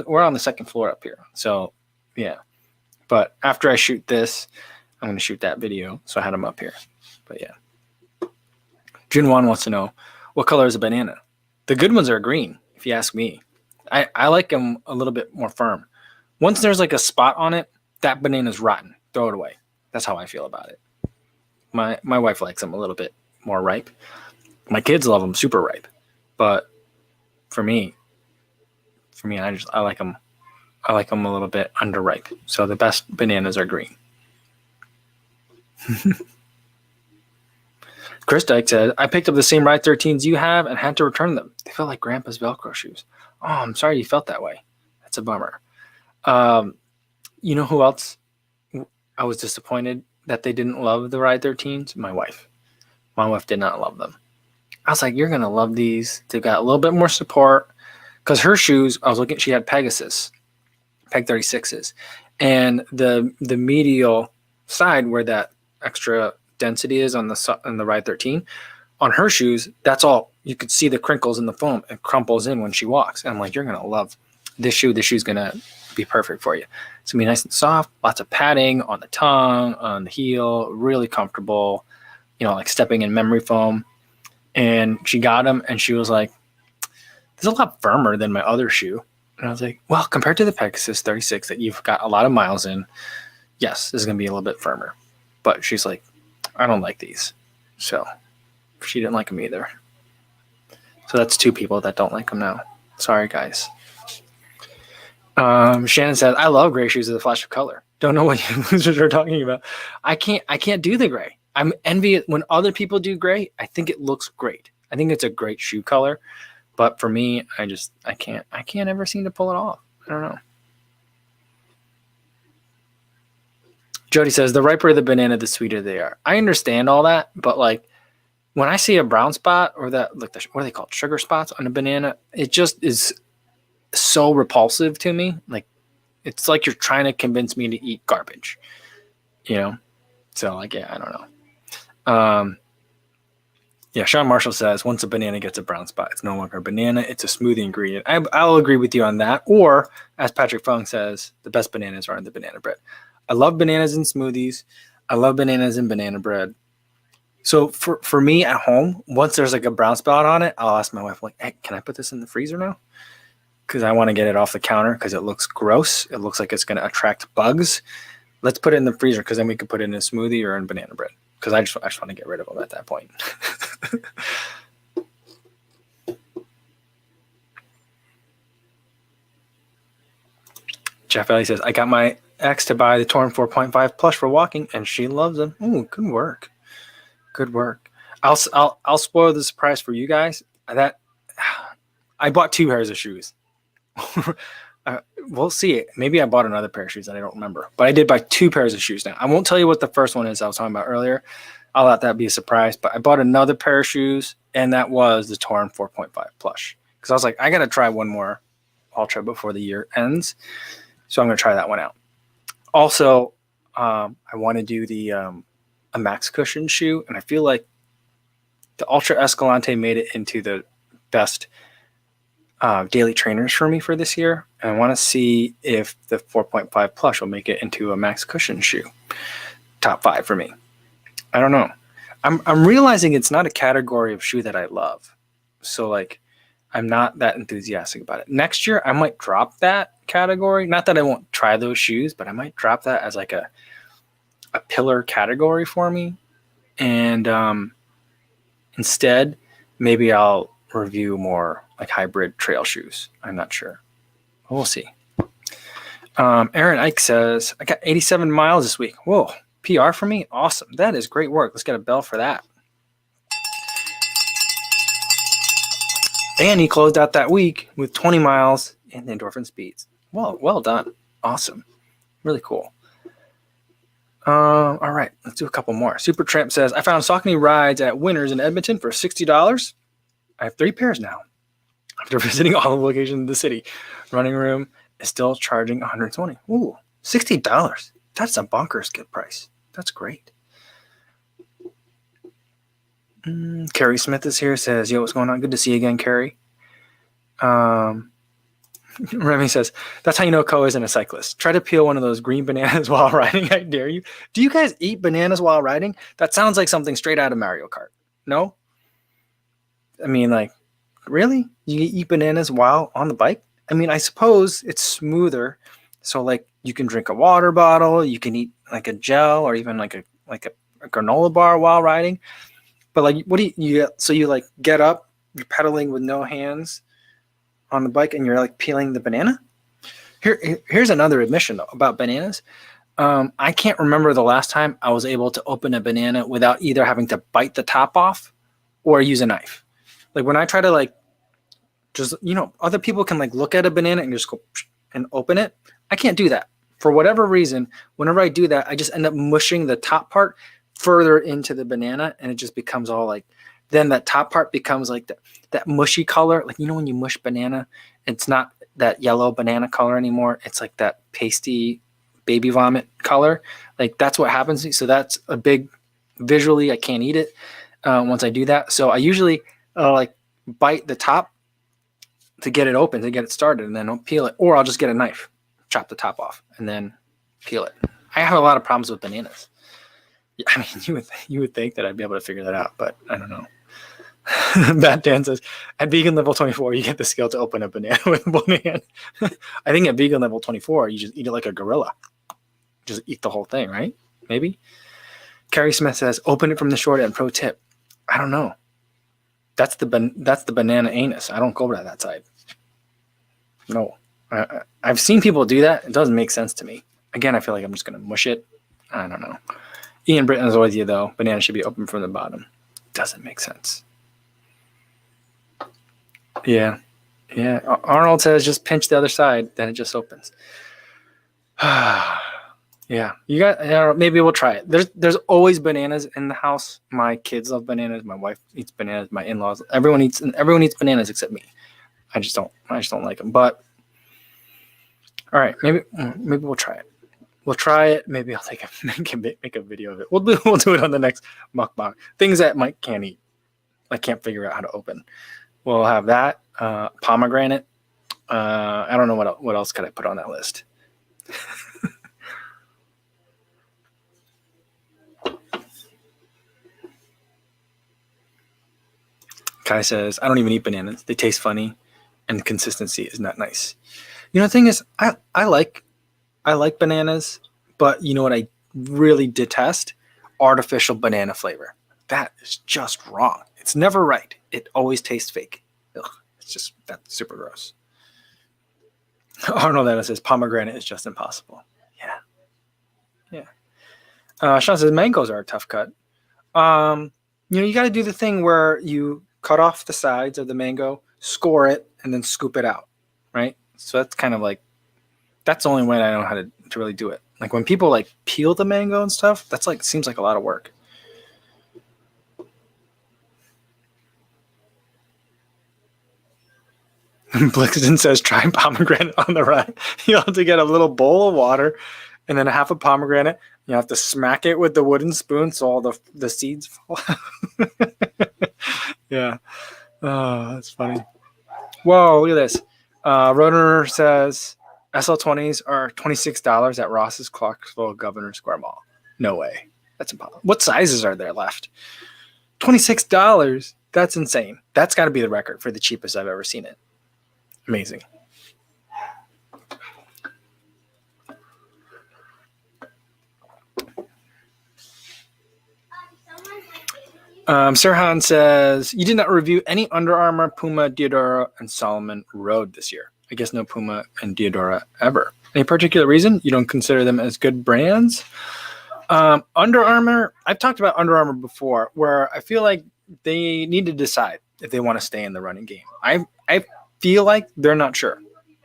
We're on the second floor up here. So yeah. But after I shoot this, I'm going to shoot that video. So I had them up here. But yeah. Junwan wants to know, what color is a banana? The good ones are green, if you ask me. I like them a little bit more firm. Once there's like a spot on it, that banana's rotten. Throw it away. That's how I feel about it. My wife likes them a little bit more ripe. My kids love them super ripe. But for me, I like them. I like them a little bit underripe. So the best bananas are green. Chris Dyke said, I picked up the same Ride 13s you have and had to return them. They felt like Grandpa's Velcro shoes. Oh, I'm sorry you felt that way. That's a bummer. You know who else I was disappointed that they didn't love the Ride 13s? My wife. My wife did not love them. I was like, you're going to love these. They've got a little bit more support. Because her shoes, I was looking, she had Pegasus, Peg 36s. And the medial side where that extra density is on the Ride 13, on her shoes, that's all. You could see the crinkles in the foam. It crumples in when she walks. And I'm like, you're going to love this shoe. This shoe's going to be perfect for you. It's going to be nice and soft, lots of padding on the tongue, on the heel, really comfortable, like stepping in memory foam. And she got them and she was like, this is a lot firmer than my other shoe. And I was like, well, compared to the Pegasus 36 that you've got a lot of miles in, yes, this is going to be a little bit firmer. But she's like, I don't like these. So she didn't like them either. So that's two people that don't like them now. Sorry, guys. Shannon says, I love gray shoes with a flash of color. Don't know what you losers are talking about. I can't do the gray. I'm envious when other people do gray. I think it looks great. I think it's a great shoe color. But for me, I can't ever seem to pull it off. I don't know. Jody says, the riper the banana, the sweeter they are. I understand all that, but like when I see a brown spot or that, like what are they called? Sugar spots on a banana, it just is so repulsive to me. Like it's like you're trying to convince me to eat garbage, So like, yeah, I don't know. Yeah, Sean Marshall says, once a banana gets a brown spot, it's no longer a banana. It's a smoothie ingredient. I'll agree with you on that. Or, as Patrick Fung says, the best bananas are in the banana bread. I love bananas in smoothies. I love bananas in banana bread. So for me at home, once there's like a brown spot on it, I'll ask my wife, like, hey, can I put this in the freezer now? Because I want to get it off the counter because it looks gross. It looks like it's going to attract bugs. Let's put it in the freezer because then we could put it in a smoothie or in banana bread. Because I just want to get rid of them at that point. Jeff Ellie says, I got my ex to buy the Torn 4.5 plush for walking, and she loves them. Ooh, good work. Good work. I'll spoil the surprise for you guys. I bought 2 pairs of shoes. We'll see. Maybe I bought another pair of shoes that I don't remember. But I did buy 2 pairs of shoes now. I won't tell you what the first one is I was talking about earlier. I'll let that be a surprise. But I bought another pair of shoes, and that was the Torn 4.5 plush. Because I was like, I got to try one more Ultra before the year ends. So I'm going to try that one out. Also, I want to do a max cushion shoe. And I feel like the Ultra Escalante made it into the best daily trainers for me for this year. And I want to see if the 4.5 plush will make it into a max cushion shoe. Top 5 for me. I don't know. I'm realizing it's not a category of shoe that I love. So like I'm not that enthusiastic about it. Next year I might drop that category. Not that I won't try those shoes, but I might drop that as like a pillar category for me. And instead, maybe I'll review more like hybrid trail shoes. I'm not sure. We'll see. Aaron Ike says, I got 87 miles this week. Whoa, PR for me? Awesome. That is great work. Let's get a bell for that. And he closed out that week with 20 miles in endorphin speeds. Well done. Awesome. Really cool. All right, let's do a couple more. Super Tramp says, I found Saucony rides at Winners in Edmonton for $60. I have 3 pairs now. After visiting all the locations in the city, Running Room is still charging $120. Ooh, $60. That's a bonkers good price. That's great. Carrie Smith is here, says, yo, what's going on? Good to see you again, Carrie. Remy says, that's how you know Ko isn't a cyclist. Try to peel one of those green bananas while riding. I dare you. Do you guys eat bananas while riding? That sounds like something straight out of Mario Kart. No? I mean, like, really? You eat bananas while on the bike? I mean, I suppose it's smoother. So, like, you can drink a water bottle. You can eat, like, a gel or even, like, a granola bar while riding. But, like, what do you so you, like, get up, you're pedaling with no hands on the bike, and you're, like, peeling the banana? Here's another admission about bananas. I can't remember the last time I was able to open a banana without either having to bite the top off or use a knife. Like, when I try to, like, just, other people can, like, look at a banana and just go and open it. I can't do that. For whatever reason, whenever I do that, I just end up mushing the top part further into the banana, and it just becomes all like, then that top part becomes like that mushy color. Like, when you mush banana, it's not that yellow banana color anymore. It's like that pasty baby vomit color. Like, that's what happens. So that's a big, visually, I can't eat it once I do that. So I usually like bite the top to get it open, to get it started, and then I'll peel it. Or I'll just get a knife, chop the top off, and then peel it. I have a lot of problems with bananas. I mean, you would think that I'd be able to figure that out, but I don't know. Bad Dan says, at vegan level 24, you get the skill to open a banana with one hand. I think at vegan level 24, you just eat it like a gorilla. Just eat the whole thing, right? Maybe. Carrie Smith says, open it from the short end. Pro tip. I don't know. That's the banana anus. I don't go to that side. No. I've seen people do that. It doesn't make sense to me. Again, I feel like I'm just going to mush it. I don't know. Ian Britton is with you, though. Banana should be open from the bottom. Doesn't make sense. Yeah. Arnold says just pinch the other side, then it just opens. Yeah. You got. Maybe we'll try it. There's always bananas in the house. My kids love bananas. My wife eats bananas. My in-laws. Everyone eats bananas except me. I just don't like them. But all right, maybe we'll try it. We'll try it. Maybe I'll make a video of it. We'll do it on the next mukbang. Things that Mike can't eat. I can't figure out how to open. We'll have that. Pomegranate. I don't know what else could I put on that list. Kai says, I don't even eat bananas. They taste funny, and the consistency is not nice. The thing is, I like bananas, but you know what I really detest? Artificial banana flavor. That is just wrong. It's never right. It always tastes fake. Ugh, that's super gross. Arnold Evans says pomegranate is just impossible. Yeah. Sean says mangoes are a tough cut. You got to do the thing where you cut off the sides of the mango, score it, and then scoop it out, right? So that's kind of like, that's the only way I know how to really do it. Like when people like peel the mango and stuff, that's like, seems like a lot of work. Blixton says try pomegranate on the ride. You'll have to get a little bowl of water and then a half a pomegranate. You have to smack it with the wooden spoon so all the seeds fall out. Yeah. Oh, that's funny. Whoa, look at this. Rotor says SL20s are $26 at Ross's Clarksville Governor Square Mall. No way. That's impossible. What sizes are there left? $26? That's insane. That's got to be the record for the cheapest I've ever seen it. Amazing. Sirhan says, you did not review any Under Armour, Puma, Diodora, and Solomon Road this year. I guess no Puma and Diodora ever. Any particular reason you don't consider them as good brands? Under Armour, I've talked about Under Armour before, where I feel like they need to decide if they want to stay in the running game. I feel like they're not sure.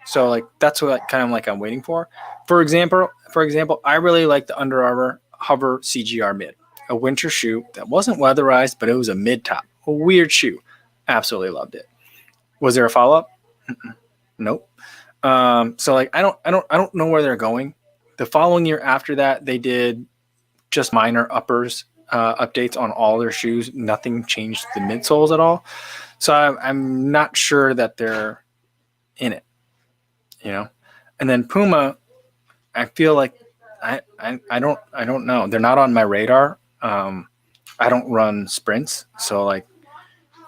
So like that's what kind of like I'm waiting for. For example, I really like the Under Armour Hover CGR Mid, a winter shoe that wasn't weatherized, but it was a mid top, a weird shoe. Absolutely loved it. Was there a follow up? Nope. So like I don't know where they're going. The following year after that, they did just minor uppers updates on all their shoes. Nothing changed the midsoles at all. So I'm not sure that they're in it, you know. And then Puma, I feel like I don't know. They're not on my radar. I don't run sprints, so like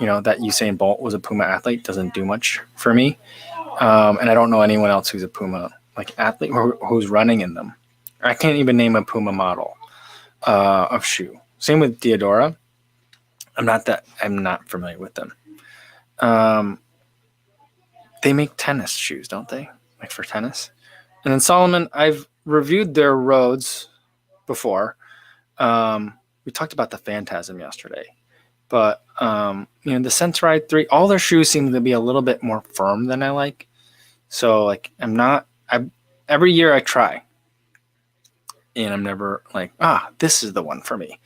that Usain Bolt was a Puma athlete doesn't do much for me. And I don't know anyone else who's a Puma like athlete who's running in them. I can't even name a Puma model of shoe. Same with Diadora. I'm not familiar with them. They make tennis shoes, don't they? Like for tennis. And then Salomon, I've reviewed their roads before. We talked about the Phantasm yesterday, but the Sensoride 3, all their shoes seem to be a little bit more firm than I like. So like every year I try, and I'm never like, this is the one for me.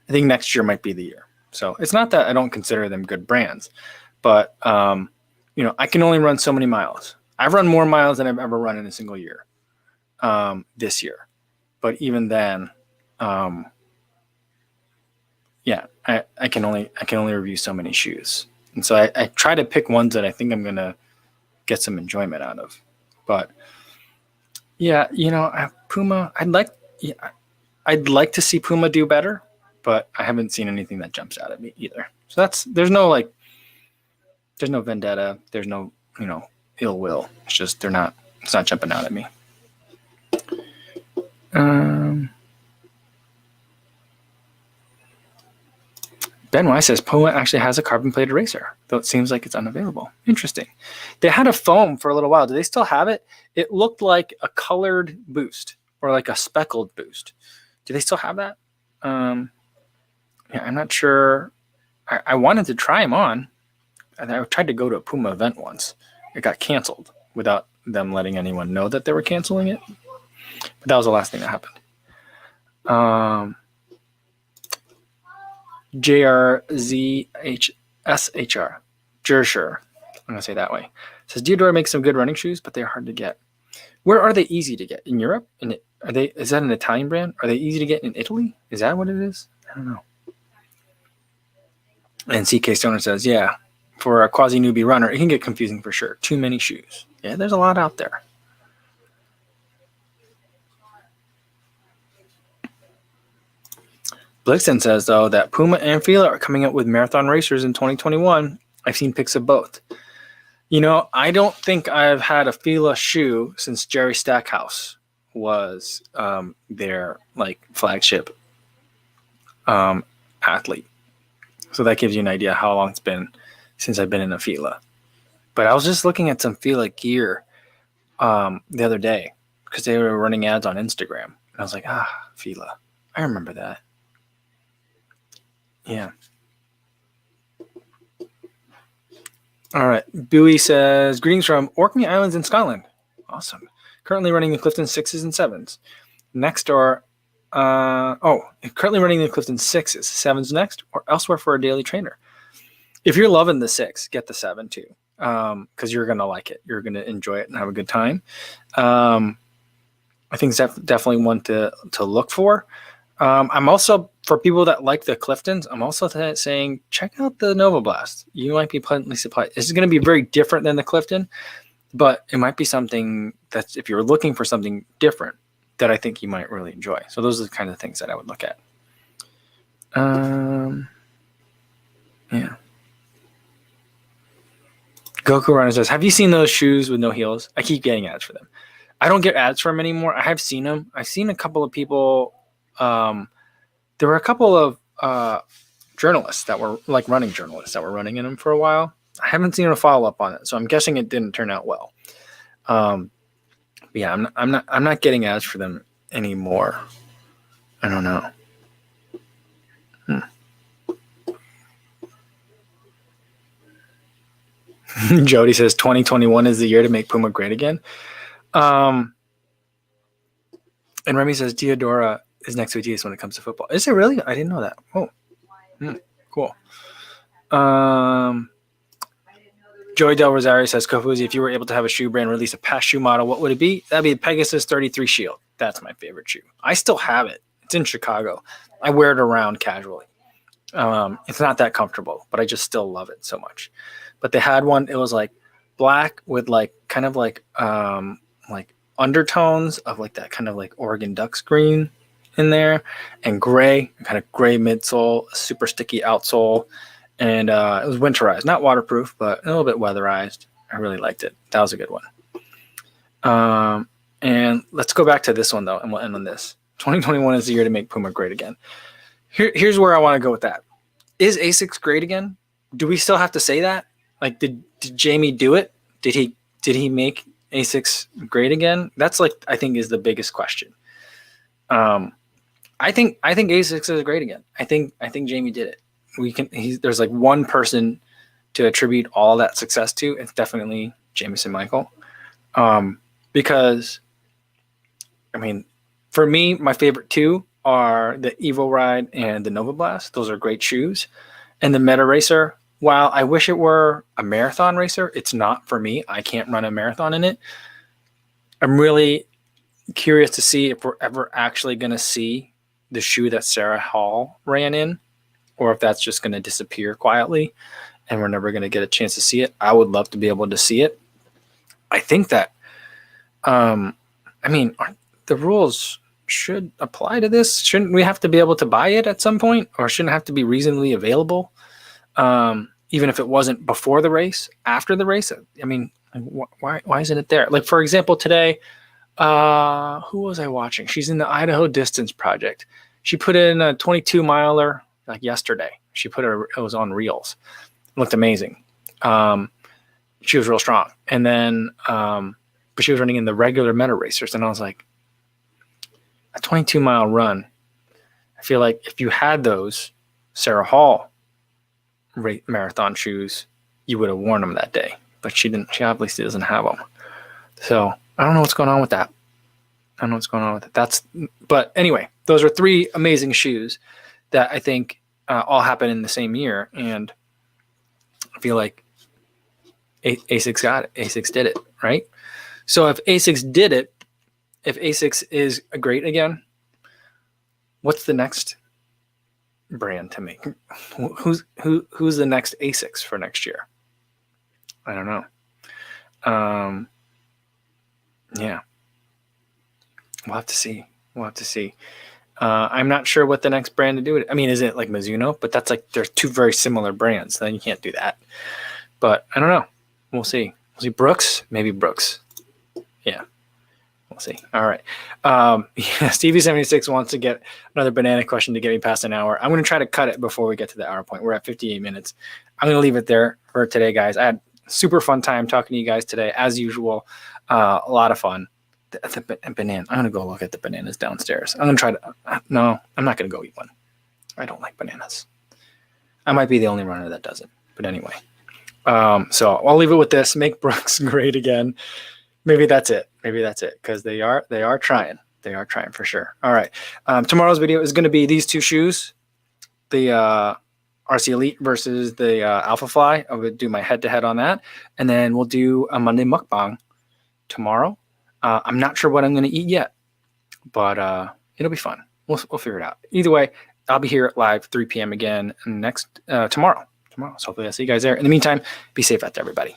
I think next year might be the year. So it's not that I don't consider them good brands, but I can only run so many miles. I've run more miles than I've ever run in a single year this year. But even then, I can only review so many shoes. And so I try to pick ones that I think I'm going to get some enjoyment out of. But yeah, Puma, I'd like to see Puma do better, but I haven't seen anything that jumps out at me either. So there's no vendetta. There's no, ill will. It's just it's not jumping out at me. Ben Weiss says Puma actually has a carbon plate eraser, though it seems like it's unavailable. Interesting. They had a foam for a little while. Do they still have it? It looked like a colored boost or like a speckled boost. Do they still have that? I'm not sure. I wanted to try them on. I tried to go to a Puma event once. It got canceled without them letting anyone know that they were canceling it. But that was the last thing that happened. JRZHSHR. Jersher. I'm going to say that way. It says Diodora makes some good running shoes, but they're hard to get. Where are they easy to get? In Europe? Is that an Italian brand? Are they easy to get in Italy? Is that what it is? I don't know. And CK Stoner says, yeah, for a quasi newbie runner, it can get confusing for sure. Too many shoes. Yeah, there's a lot out there. Blixen says, though, that Puma and Fila are coming out with marathon racers in 2021. I've seen pics of both. I don't think I've had a Fila shoe since Jerry Stackhouse was their flagship athlete. So that gives you an idea how long it's been since I've been in a Fila. But I was just looking at some Fila gear the other day because they were running ads on Instagram. And I was like, Fila. I remember that. Yeah. All right. Bowie says, greetings from Orkney Islands in Scotland. Awesome. Currently running the Clifton 6s and 7s. Next are, currently running the Clifton 6s, 7s next, or elsewhere for a daily trainer. If you're loving the 6, get the 7 too, because you're going to like it. You're going to enjoy it and have a good time. I think it's definitely one to look for. I'm also, for people that like the Cliftons, I'm also saying check out the Nova Blast. You might be pleasantly surprised. This is going to be very different than the Clifton, but it might be something that's, if you're looking for something different, that I think you might really enjoy. So those are the kind of things that I would look at. Yeah. Goku Runner says, have you seen those shoes with no heels? I keep getting ads for them. I don't get ads for them anymore. I have seen them. I've seen a couple of people. There were a couple of journalists that were running journalists that were running in them for a while. I haven't seen a follow up on it, so I'm guessing it didn't turn out well. Yeah, I'm not getting ads for them anymore. I don't know. Jody says 2021 is the year to make Puma great again. And Remy says Diodora is next to Adidas when it comes to football. Is it really? I didn't know that. Oh, cool. Joey Del Rosario says, Kofuzi, if you were able to have a shoe brand release a past shoe model, what would it be? That'd be the Pegasus 33 Shield. That's my favorite shoe. I still have it. It's in Chicago. I wear it around casually. It's not that comfortable, but I just still love it so much. But they had one. It was like black with like kind of like undertones of like that kind of like Oregon Ducks green in there, and gray, kind of gray midsole, super sticky outsole. And it was winterized, not waterproof, but a little bit weatherized. I really liked it. That was a good one. And let's go back to this one, though, and we'll end on this. 2021 is the year to make Puma great again. Here's where I want to go with that. Is ASICS great again? Do we still have to say that? Like, did Jamie do it? Did he make ASICS great again? That's like, I think, is the biggest question. I think ASICS is great again. I think Jamie did it. There's like one person to attribute all that success to. It's definitely Jamison Michael. Because I mean, for me, my favorite two are the Evo Ride and the Nova Blast. Those are great shoes. And the Meta Racer, while I wish it were a marathon racer, it's not for me. I can't run a marathon in it. I'm really curious to see if we're ever actually going to see the shoe that Sarah Hall ran in, or if that's just going to disappear quietly and we're never going to get a chance to see it. I would love to be able to see it. I think that, the rules should apply to this. Shouldn't we have to be able to buy it at some point, or shouldn't it have to be reasonably available? Even if it wasn't before the race, after the race? I mean, why isn't it there? Like, for example, today, who was I watching? She's in the Idaho Distance Project. She put in a 22 miler like yesterday. It was on reels. It looked amazing. She was real strong. And then, but she was running in the regular Meta Racers. And I was like, a 22-mile run. I feel like if you had those Sarah Hall marathon shoes, you would have worn them that day. But she didn't. She obviously doesn't have them. So I don't know what's going on with that. But anyway, those are three amazing shoes that I think all happened in the same year. And I feel like ASICS got it. ASICS did it, right? So if ASICS did it, if ASICS is great again, what's the next brand to make? Who's the next ASICS for next year? I don't know. Yeah. We'll have to see. I'm not sure what the next brand to do it. I mean, is it like Mizuno? But that's like, they're two very similar brands. Then you can't do that. But I don't know. We'll see. Brooks? Maybe Brooks. Yeah. We'll see. All right. Stevie76 wants to get another banana question to get me past an hour. I'm going to try to cut it before we get to the hour point. We're at 58 minutes. I'm going to leave it there for today, guys. I had a super fun time talking to you guys today, as usual. A lot of fun. The banana. I'm going to go look at the bananas downstairs. I'm going to try to. No, I'm not going to go eat one. I don't like bananas. I might be the only runner that doesn't. But anyway. So I'll leave it with this. Make Brooks great again. Maybe that's it. Because they are trying. They are trying for sure. All right. Tomorrow's video is going to be these two shoes, the RC Elite versus the Alpha Fly. I would do my head-to-head on that. And then we'll do a Monday mukbang tomorrow. I'm not sure what I'm going to eat yet, but it'll be fun. We'll figure it out. Either way, I'll be here at live 3 p.m. again tomorrow. So hopefully I'll see you guys there. In the meantime, be safe out there, everybody.